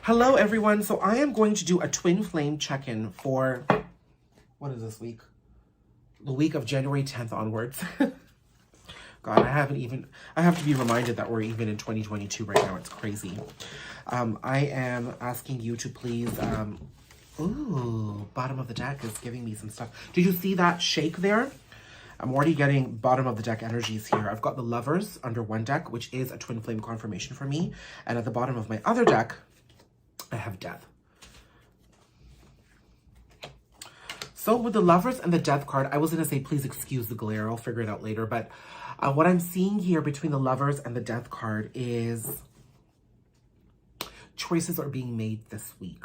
Hello, everyone. So I am going to do a twin flame check-in for, what is this week? The week of January 10th onwards. God, I have to be reminded that we're even in 2022 right now. It's crazy. I am asking you to please, ooh, bottom of the deck is giving me some stuff. Did you see that shake there? I'm already getting bottom of the deck energies here. I've got the Lovers under one deck, which is a twin flame confirmation for me. And at the bottom of my other deck, I have Death. So with the Lovers and the Death card, I was going to say, please excuse the glare. I'll figure it out later. But what I'm seeing here between the Lovers and the Death card is choices are being made this week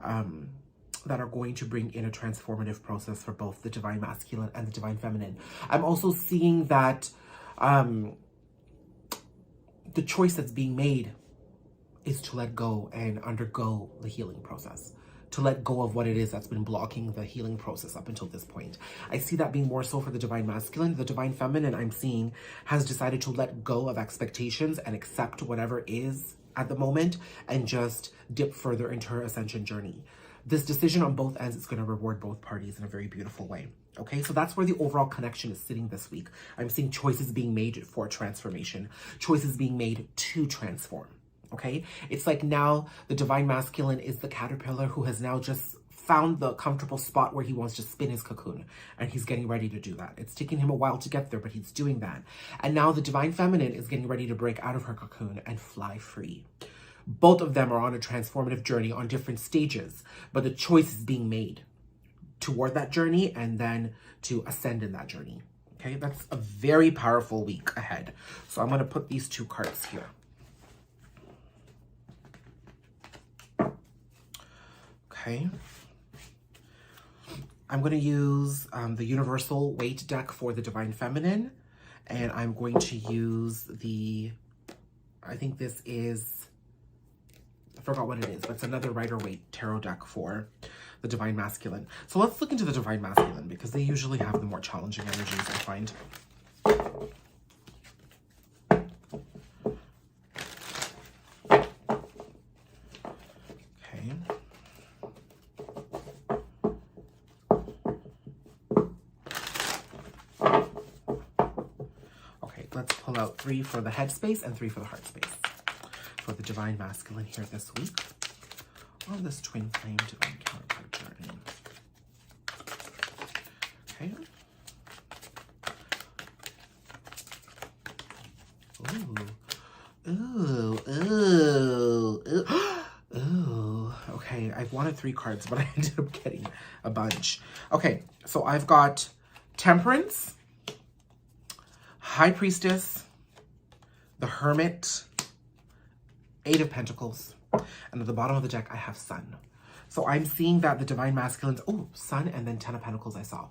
that are going to bring in a transformative process for both the Divine Masculine and the Divine Feminine. I'm also seeing that the choice that's being made is to let go and undergo the healing process, to let go of what it is that's been blocking the healing process up until this point. I see that being more so for the Divine Masculine. The Divine Feminine, I'm seeing, has decided to let go of expectations and accept whatever is at the moment and just dip further into her ascension journey. This decision on both ends is going to reward both parties in a very beautiful way. Okay, so that's where the overall connection is sitting this week. I'm seeing choices being made for transformation, choices being made to transform. Okay, it's like now the Divine Masculine is the caterpillar who has now just found the comfortable spot where he wants to spin his cocoon, and he's getting ready to do that. It's taking him a while to get there, but he's doing that. And now the Divine Feminine is getting ready to break out of her cocoon and fly free. Both of them are on a transformative journey on different stages, but the choice is being made toward that journey and then to ascend in that journey. Okay, that's a very powerful week ahead. So I'm going to put these two cards here. Okay. I'm going to use the Universal Weight deck for the Divine Feminine, and I'm going to use the, I think this is, I forgot what it is, but it's another Rider-Waite tarot deck for the Divine Masculine. So let's look into the Divine Masculine because they usually have the more challenging energies, I find. Okay. Okay, let's pull out 3 for the head space and 3 for the heart space for the Divine Masculine here this week on this twin flame divine counterpart journey. Okay. Ooh. Okay, I wanted 3 cards, but I ended up getting a bunch. Okay, so I've got Temperance, High Priestess, the Hermit, 8 of Pentacles, and at the bottom of the deck, I have Sun. So I'm seeing that the Divine Masculines, oh, Sun and then 10 of Pentacles I saw.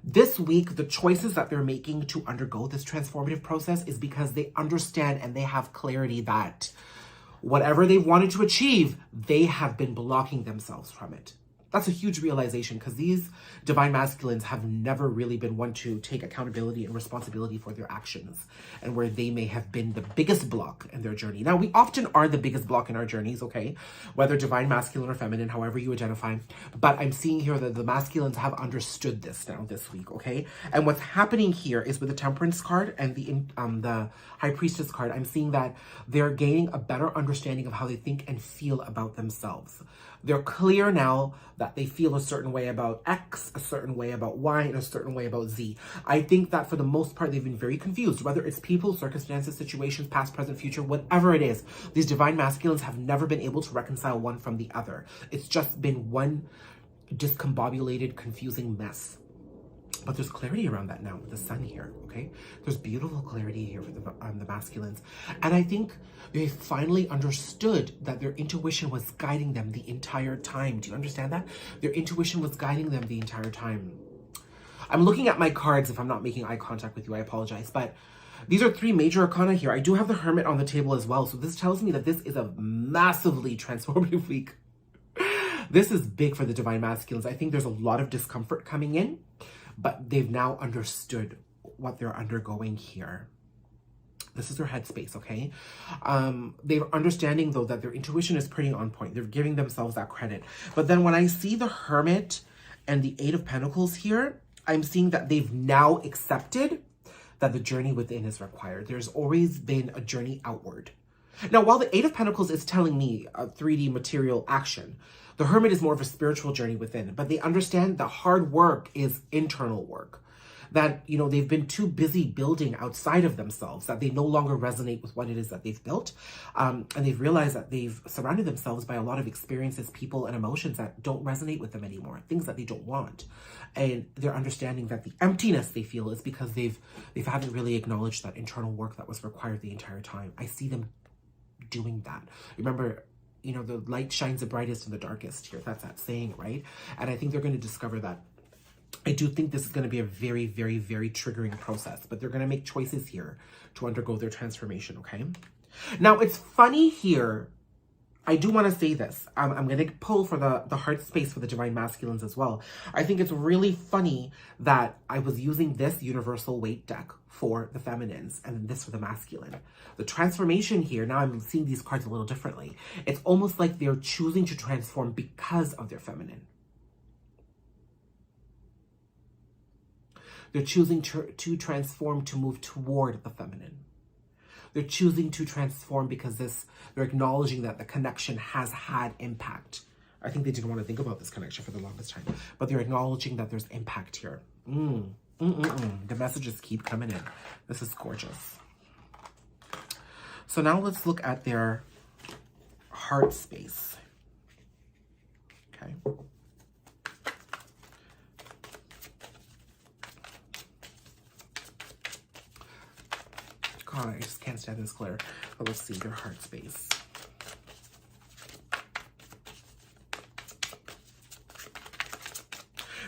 This week, the choices that they're making to undergo this transformative process is because they understand and they have clarity that whatever they wanted to achieve, they have been blocking themselves from it. That's a huge realization because these Divine Masculines have never really been one to take accountability and responsibility for their actions and where they may have been the biggest block in their journey. Now, we often are the biggest block in our journeys, okay? Whether Divine Masculine or Feminine, however you identify. But I'm seeing here that the Masculines have understood this now this week, okay? And what's happening here is with the Temperance card and the High Priestess card, I'm seeing that they're gaining a better understanding of how they think and feel about themselves. They're clear now that they feel a certain way about X, a certain way about Y, and a certain way about Z. I think that for the most part, they've been very confused, whether it's people, circumstances, situations, past, present, future, whatever it is. These Divine Masculines have never been able to reconcile one from the other. It's just been one discombobulated, confusing mess. But there's clarity around that now with the Sun here, okay? There's beautiful clarity here for the Masculines. And I think they finally understood that their intuition was guiding them the entire time. Do you understand that? Their intuition was guiding them the entire time. I'm looking at my cards. If I'm not making eye contact with you, I apologize. But these are 3 major arcana here. I do have the Hermit on the table as well. So this tells me that this is a massively transformative week. This is big for the Divine Masculines. I think there's a lot of discomfort coming in, but they've now understood what they're undergoing here. This is their headspace, okay? They're understanding, though, that their intuition is pretty on point. They're giving themselves that credit. But then when I see the Hermit and the Eight of Pentacles here, I'm seeing that they've now accepted that the journey within is required. There's always been a journey outward. Now, while the Eight of Pentacles is telling me a 3D material action, the Hermit is more of a spiritual journey within. But they understand that hard work is internal work. That, you know, they've been too busy building outside of themselves, that they no longer resonate with what it is that they've built. And they've realized that they've surrounded themselves by a lot of experiences, people, and emotions that don't resonate with them anymore, things that they don't want. And they're understanding that the emptiness they feel is because they haven't really acknowledged that internal work that was required the entire time. I see them doing that. Remember, you know, the light shines the brightest in the darkest here. That's that saying, right? And I think they're going to discover that. I do think this is going to be a very, very, very triggering process, but they're going to make choices here to undergo their transformation, okay? Now, it's funny here. I do want to say this. I'm going to pull for the heart space for the Divine Masculines as well. I think it's really funny that I was using this universal weight deck for the feminines and this for the masculine. The transformation here, now I'm seeing these cards a little differently. It's almost like they're choosing to transform because of their feminine. They're choosing to transform, to move toward the feminine. They're choosing to transform because they're acknowledging that the connection has had impact. I think they didn't want to think about this connection for the longest time, but they're acknowledging that there's impact here. The messages keep coming in. This is gorgeous. So now let's look at their heart space. Okay. God, I just can't stand this glare. But let's see their heart space.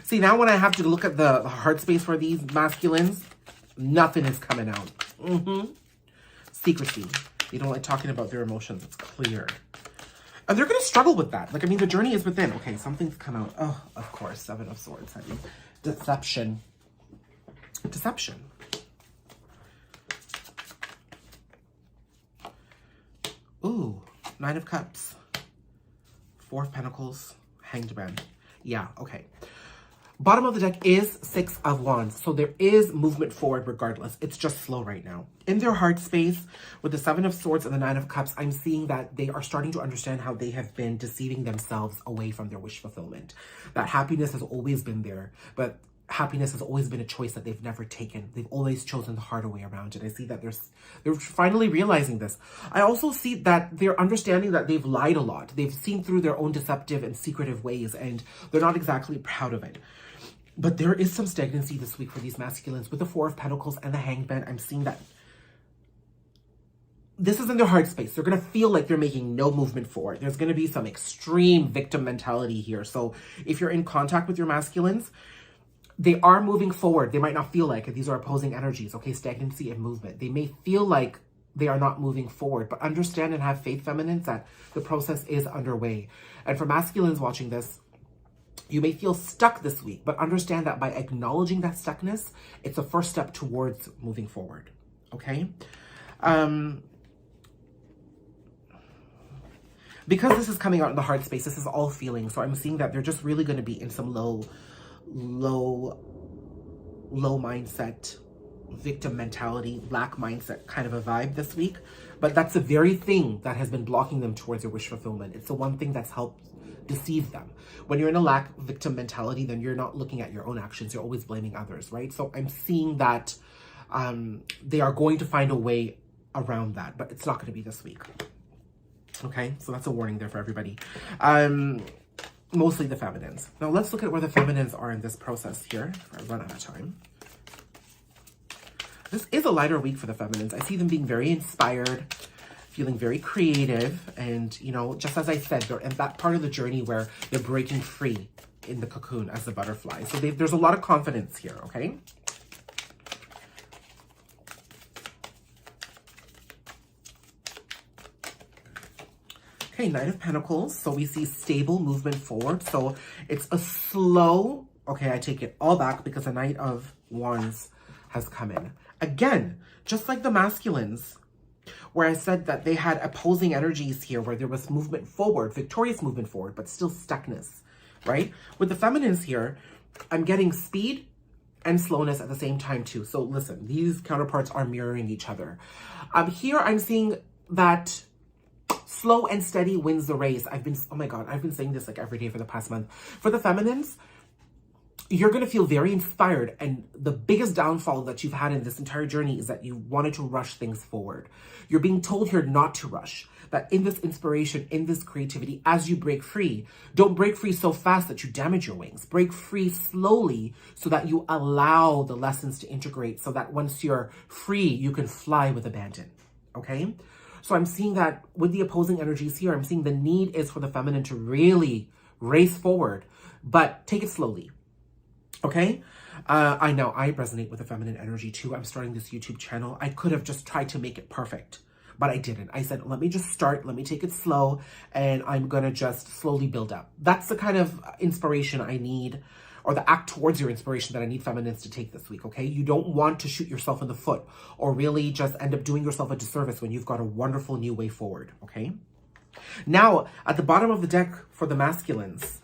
See, now when I have to look at the heart space for these masculines, nothing is coming out. Secrecy. They don't like talking about their emotions. It's clear. And they're going to struggle with that. Like, I mean, the journey is within. Okay, something's come out. Oh, of course. Seven of Swords. I mean, deception. Deception. Ooh, Nine of Cups. Four of Pentacles. Hanged Man. Yeah, okay. Bottom of the deck is Six of Wands. So there is movement forward regardless. It's just slow right now. In their heart space, with the Seven of Swords and the Nine of Cups, I'm seeing that they are starting to understand how they have been deceiving themselves away from their wish fulfillment. That happiness has always been there, but happiness has always been a choice that they've never taken. They've always chosen the harder way around it. I see that they're finally realizing this. I also see that they're understanding that they've lied a lot. They've seen through their own deceptive and secretive ways, and they're not exactly proud of it. But there is some stagnancy this week for these masculines. With the Four of Pentacles and the Hanged Man, I'm seeing that this is in their heart space. They're going to feel like they're making no movement forward. There's going to be some extreme victim mentality here. So if you're in contact with your masculines, they are moving forward. They might not feel like it. These are opposing energies, okay? Stagnancy and movement. They may feel like they are not moving forward, but understand and have faith, feminines, that the process is underway. And for masculines watching this, you may feel stuck this week, but understand that by acknowledging that stuckness, it's a first step towards moving forward, okay? Because this is coming out in the heart space, this is all feelings. So I'm seeing that they're just really going to be in some low mindset, victim mentality, lack mindset kind of a vibe this week. But that's the very thing that has been blocking them towards their wish fulfillment. It's the one thing that's helped deceive them. When you're in a lack victim mentality, then you're not looking at your own actions. You're always blaming others, right? So I'm seeing that they are going to find a way around that, but it's not going to be this week. Okay, so that's a warning there for everybody. Mostly the feminines. Now let's look at where the feminines are in this process here. I run out of time. This is a lighter week for the feminines. I see them being very inspired, feeling very creative, and, you know, just as I said, they're in that part of the journey where they're breaking free in the cocoon as the butterfly. So there's a lot of confidence here, okay? Okay, Knight of Pentacles. So we see stable movement forward. So it's a slow, okay, I take it all back because the Knight of Wands has come in. Again, just like the masculines, where I said that they had opposing energies here, where there was movement forward, victorious movement forward, but still stuckness, right? With the feminines here, I'm getting speed and slowness at the same time too. So listen, these counterparts are mirroring each other. Here I'm seeing that slow and steady wins the race. Oh my God, I've been saying this like every day for the past month. For the feminines, you're going to feel very inspired. And the biggest downfall that you've had in this entire journey is that you wanted to rush things forward. You're being told here not to rush. That in this inspiration, in this creativity, as you break free, don't break free so fast that you damage your wings. Break free slowly so that you allow the lessons to integrate, so that once you're free, you can fly with abandon. Okay? So I'm seeing that with the opposing energies here, I'm seeing the need is for the feminine to really race forward, but take it slowly. Okay? I know I resonate with the feminine energy too. I'm starting this YouTube channel. I could have just tried to make it perfect, but I didn't. I said, let me just start, let me take it slow, and I'm going to just slowly build up. That's the kind of inspiration I need, or the act towards your inspiration that I need feminines to take this week, okay? You don't want to shoot yourself in the foot or really just end up doing yourself a disservice when you've got a wonderful new way forward, okay? Now, at the bottom of the deck for the masculines,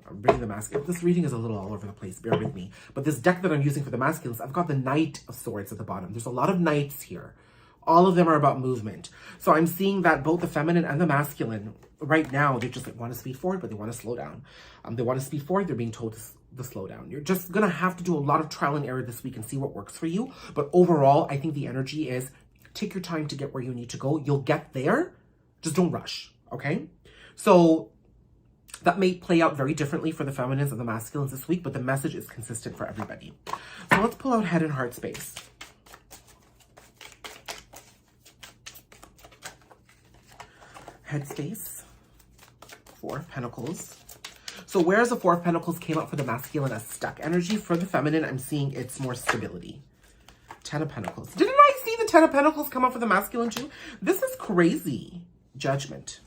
I'm bringing the masculine. This reading is a little all over the place, bear with me. But this deck that I'm using for the masculines, I've got the Knight of Swords at the bottom. There's a lot of knights here. All of them are about movement. So I'm seeing that both the feminine and the masculine, right now, they just want to speed forward, but they want to slow down. They want to speed forward, they're being told to slow down. You're just going to have to do a lot of trial and error this week and see what works for you. But overall, I think the energy is take your time to get where you need to go. You'll get there. Just don't rush, okay? So that may play out very differently for the feminines and the masculines this week, but the message is consistent for everybody. So let's pull out head and heart space. Head space, Four of Pentacles. So whereas the Four of Pentacles came out for the masculine as stuck energy, for the feminine, I'm seeing it's more stability. Ten of Pentacles. Didn't I see the Ten of Pentacles come out for the masculine too? This is crazy. Judgment.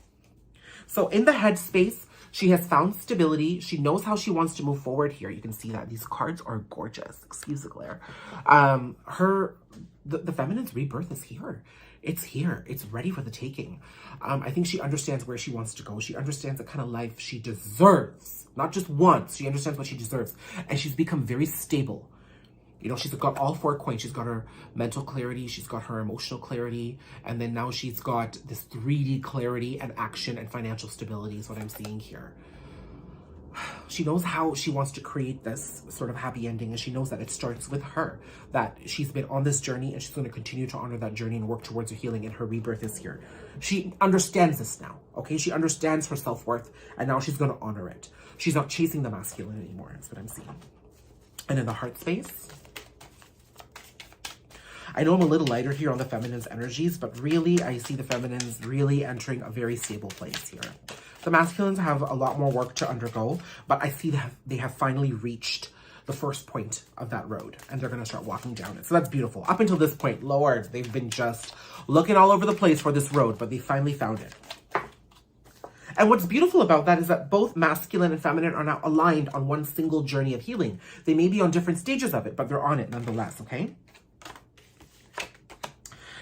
So in the head space, she has found stability. She knows how she wants to move forward here. You can see that these cards are gorgeous. Excuse the glare. The feminine's rebirth is here. It's here. It's ready for the taking. I think she understands where she wants to go. She understands the kind of life she deserves. Not just once. She understands what she deserves. And she's become very stable. You know, she's got all four coins. She's got her mental clarity. She's got her emotional clarity. And then now she's got this 3D clarity and action and financial stability is what I'm seeing here. She knows how she wants to create this sort of happy ending. And she knows that it starts with her. That she's been on this journey and she's going to continue to honor that journey and work towards her healing. And her rebirth is here. She understands this now. Okay? She understands her self-worth. And now she's going to honor it. She's not chasing the masculine anymore. That's what I'm seeing. And in the heart space, I know I'm a little lighter here on the feminine's energies, but really I see the feminines really entering a very stable place here. The masculines have a lot more work to undergo, but I see that they have finally reached the first point of that road and they're going to start walking down it. So that's beautiful. Up until this point, Lord, they've been just looking all over the place for this road, but they finally found it. And what's beautiful about that is that both masculine and feminine are now aligned on one single journey of healing. They may be on different stages of it, but they're on it nonetheless, okay?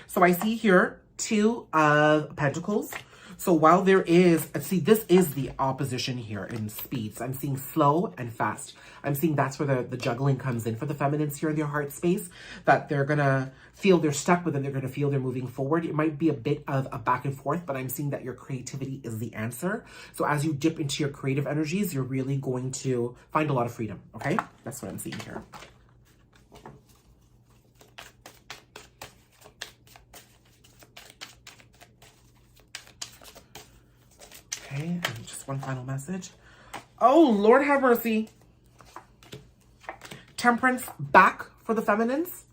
So I see here Two of Pentacles. So while there is, see, this is the opposition here in speeds. I'm seeing slow and fast. I'm seeing that's where the juggling comes in for the feminines here in their heart space, that they're going to feel they're stuck, but then they're going to feel they're moving forward. It might be a bit of a back and forth, but I'm seeing that your creativity is the answer. So as you dip into your creative energies, you're really going to find a lot of freedom, okay? That's what I'm seeing here. Okay, and just one final message. Oh, Lord have mercy. Temperance back for the feminines.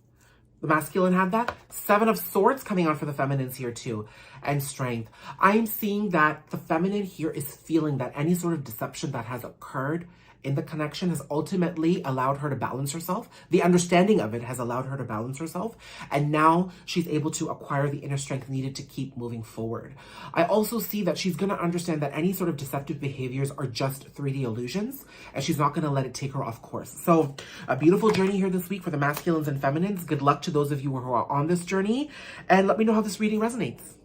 The masculine had that. Seven of Swords coming on for the feminines here too. And strength. I'm seeing that the feminine here is feeling that any sort of deception that has occurred in the connection has ultimately allowed her to balance herself. The understanding of it has allowed her to balance herself. And now she's able to acquire the inner strength needed to keep moving forward. I also see that she's going to understand that any sort of deceptive behaviors are just 3D illusions, and she's not going to let it take her off course. So a beautiful journey here this week for the masculines and feminines. Good luck to those of you who are on this journey, and let me know how this reading resonates.